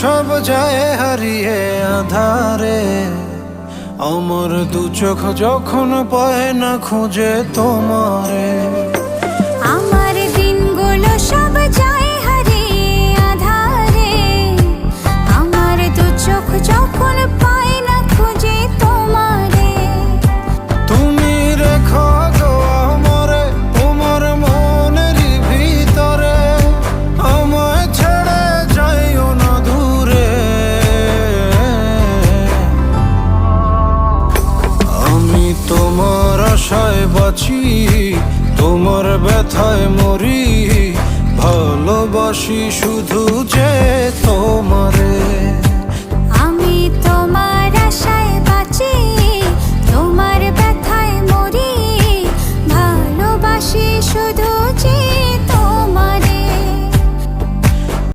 সব যায় হারিয়ে আধারে, আমার দু চোখ যখন পায় না খুঁজে তোমারে। আমার দিনগুলো সব যায় হারিয়ে আঁধারে, আমার দু চোখ যখন পায় না খুঁজে তোমারে। তুমি রেখো গো আমারে তোমার মনের ভিতরে, আমায় ছেড়ে যাইও না দূরে। আমি তোমার আশায় বাঁচি, তোমার ব্যথায় মরি, ভালোবাসি শুধু যে তোমার।